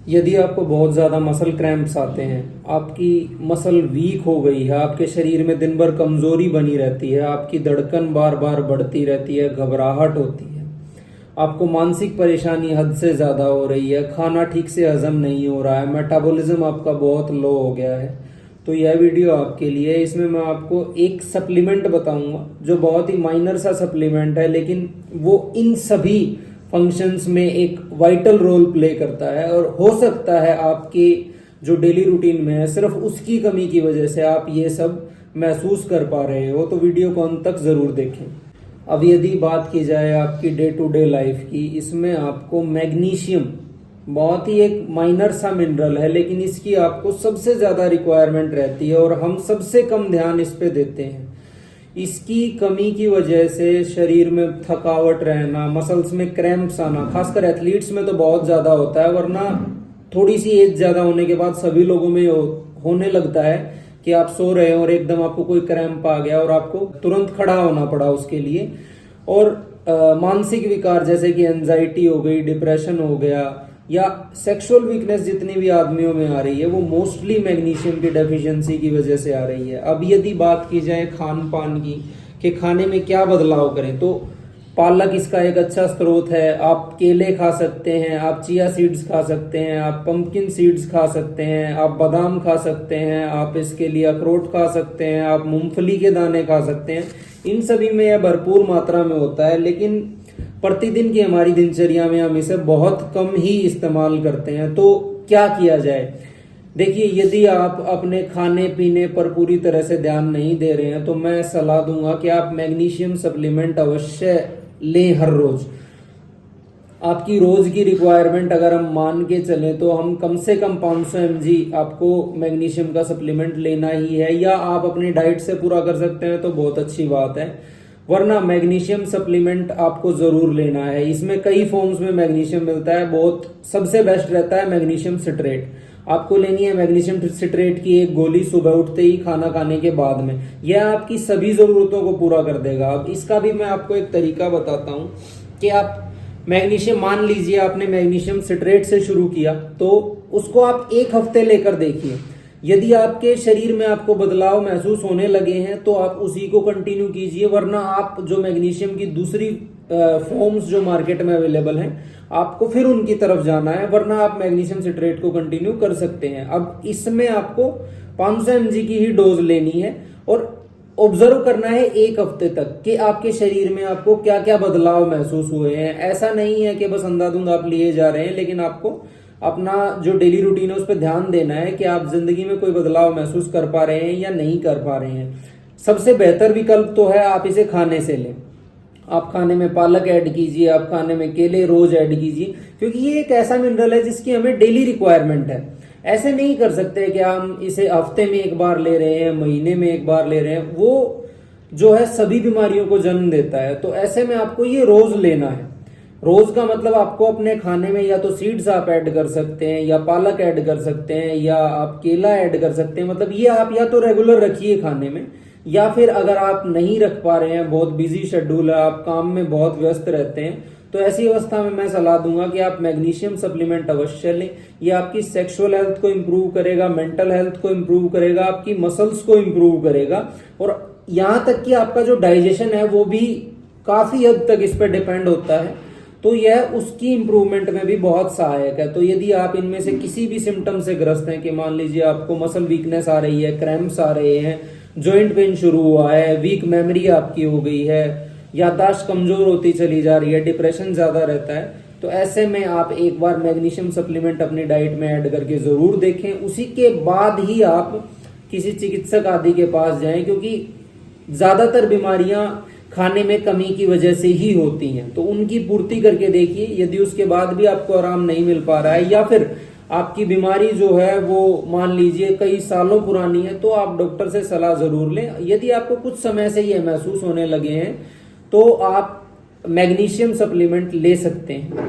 यदि आपको बहुत ज़्यादा मसल क्रैम्प्स आते हैं, आपकी मसल वीक हो गई है, आपके शरीर में दिन भर कमज़ोरी बनी रहती है, आपकी धड़कन बार बार बढ़ती रहती है, घबराहट होती है, आपको मानसिक परेशानी हद से ज़्यादा हो रही है, खाना ठीक से हजम नहीं हो रहा है, मेटाबॉलिज्म आपका बहुत लो हो गया है, तो यह वीडियो आपके लिए है। इसमें मैं आपको एक सप्लीमेंट बताऊंगा जो बहुत ही माइनर सा सप्लीमेंट है, लेकिन वो इन सभी फंक्शंस में एक वाइटल रोल प्ले करता है और हो सकता है आपके जो डेली रूटीन में है सिर्फ उसकी कमी की वजह से आप ये सब महसूस कर पा रहे हो। तो वीडियो को अंत तक ज़रूर देखें। अब यदि बात की जाए आपकी डे टू डे लाइफ की, इसमें आपको मैग्नीशियम बहुत ही एक माइनर सा मिनरल है, लेकिन इसकी आपको सबसे ज़्यादा रिक्वायरमेंट रहती है और हम सबसे कम ध्यान इस पे देते हैं। इसकी कमी की वजह से शरीर में थकावट रहना, मसल्स में क्रैम्प्स आना, खासकर एथलीट्स में तो बहुत ज़्यादा होता है, वरना थोड़ी सी एज ज़्यादा होने के बाद सभी लोगों में होने लगता है कि आप सो रहे हो और एकदम आपको कोई क्रैम्प आ गया और आपको तुरंत खड़ा होना पड़ा उसके लिए। और मानसिक विकार जैसे कि एंजाइटी हो गई, डिप्रेशन हो गया, या सेक्सुअल वीकनेस जितनी भी आदमियों में आ रही है वो मोस्टली मैग्नीशियम की डेफिशिएंसी की वजह से आ रही है। अब यदि बात की जाए खान पान की कि खाने में क्या बदलाव करें, तो पालक इसका एक अच्छा स्रोत है। आप केले खा सकते हैं, आप चिया सीड्स खा सकते हैं, आप पंपकिन सीड्स खा सकते हैं, आप बादाम खा सकते हैं, आप इसके लिए अखरोट खा सकते हैं, आप मूंगफली के दाने खा सकते हैं। इन सभी में यह भरपूर मात्रा में होता है, लेकिन प्रतिदिन की हमारी दिनचर्या में हम इसे बहुत कम ही इस्तेमाल करते हैं। तो क्या किया जाए? देखिए, यदि आप अपने खाने पीने पर पूरी तरह से ध्यान नहीं दे रहे हैं तो मैं सलाह दूंगा कि आप मैग्नीशियम सप्लीमेंट अवश्य लें हर रोज। आपकी रोज की रिक्वायरमेंट अगर हम मान के चलें तो हम कम से कम 500 mg आपको मैग्नीशियम का सप्लीमेंट लेना ही है, या आप अपनी डाइट से पूरा कर सकते हैं तो बहुत अच्छी बात है, वरना मैग्नीशियम सप्लीमेंट आपको जरूर लेना है। इसमें कई फॉर्म्स में मैग्नीशियम मिलता है, बहुत सबसे बेस्ट रहता है मैग्नीशियम सिट्रेट। आपको लेनी है मैग्नीशियम सिट्रेट की एक गोली सुबह उठते ही खाना खाने के बाद में, यह आपकी सभी जरूरतों को पूरा कर देगा। अब इसका भी मैं आपको एक तरीका बताता हूं कि आप मैग्नीशियम, मान लीजिए आपने मैग्नीशियम सिट्रेट से शुरू किया तो उसको आप एक हफ्ते लेकर देखिए। यदि आपके शरीर में आपको बदलाव महसूस होने लगे हैं तो आप उसी को कंटिन्यू कीजिए, वरना आप जो मैग्नीशियम की दूसरी फॉर्म्स जो मार्केट में अवेलेबल हैं आपको फिर उनकी तरफ जाना है, वरना आप मैग्नीशियम सिट्रेट को कंटिन्यू कर सकते हैं। अब इसमें आपको 500 mg की ही डोज लेनी है और ऑब्जर्व करना है एक हफ्ते तक कि आपके शरीर में आपको क्या क्या बदलाव महसूस हुए हैं। ऐसा नहीं है कि बस अंधाधुंध आप लिए जा रहे हैं, लेकिन आपको अपना जो डेली रूटीन है उस पर ध्यान देना है कि आप जिंदगी में कोई बदलाव महसूस कर पा रहे हैं या नहीं कर पा रहे हैं। सबसे बेहतर विकल्प तो है आप इसे खाने से लें। आप खाने में पालक ऐड कीजिए, आप खाने में केले रोज ऐड कीजिए, क्योंकि ये एक ऐसा मिनरल है जिसकी हमें डेली रिक्वायरमेंट है। ऐसे नहीं कर सकते कि हम इसे हफ्ते में एक बार ले रहे हैं, महीने में एक बार ले रहे हैं, वो जो है सभी बीमारियों को जन्म देता है। तो ऐसे में आपको ये रोज लेना है। रोज का मतलब आपको अपने खाने में या तो सीड्स आप ऐड कर सकते हैं, या पालक ऐड कर सकते हैं, या आप केला ऐड कर सकते हैं। मतलब ये आप या तो रेगुलर रखिए खाने में, या फिर अगर आप नहीं रख पा रहे हैं, बहुत बिजी शेड्यूल है, आप काम में बहुत व्यस्त रहते हैं, तो ऐसी अवस्था में मैं सलाह दूंगा कि आप मैग्नीशियम सप्लीमेंट अवश्य लें। ये आपकी सेक्सुअल हेल्थ को इम्प्रूव करेगा, मेंटल हेल्थ को इम्प्रूव करेगा, आपकी मसल्स को इम्प्रूव करेगा, और यहाँ तक कि आपका जो डाइजेशन है वो भी काफी हद तक इस पर डिपेंड होता है, तो यह उसकी इंप्रूवमेंट में भी बहुत सहायक है। तो यदि आप इनमें से किसी भी सिम्टम से ग्रस्त हैं कि मान लीजिए आपको मसल वीकनेस आ रही है, क्रैम्प्स आ रहे हैं, जॉइंट पेन शुरू हुआ है, वीक मेमोरी आपकी हो गई है, याददाश्त कमजोर होती चली जा रही है, डिप्रेशन ज्यादा रहता है, तो ऐसे में आप एक बार मैग्नीशियम सप्लीमेंट अपनी डाइट में ऐड करके जरूर देखें। उसी के बाद ही आप किसी चिकित्सक आदि के पास जाएं, क्योंकि ज्यादातर बीमारियां खाने में कमी की वजह से ही होती हैं, तो उनकी पूर्ति करके देखिए। यदि उसके बाद भी आपको आराम नहीं मिल पा रहा है, या फिर आपकी बीमारी जो है वो मान लीजिए कई सालों पुरानी है, तो आप डॉक्टर से सलाह जरूर लें। यदि आपको कुछ समय से ये महसूस होने लगे हैं तो आप मैग्नीशियम सप्लीमेंट ले सकते हैं।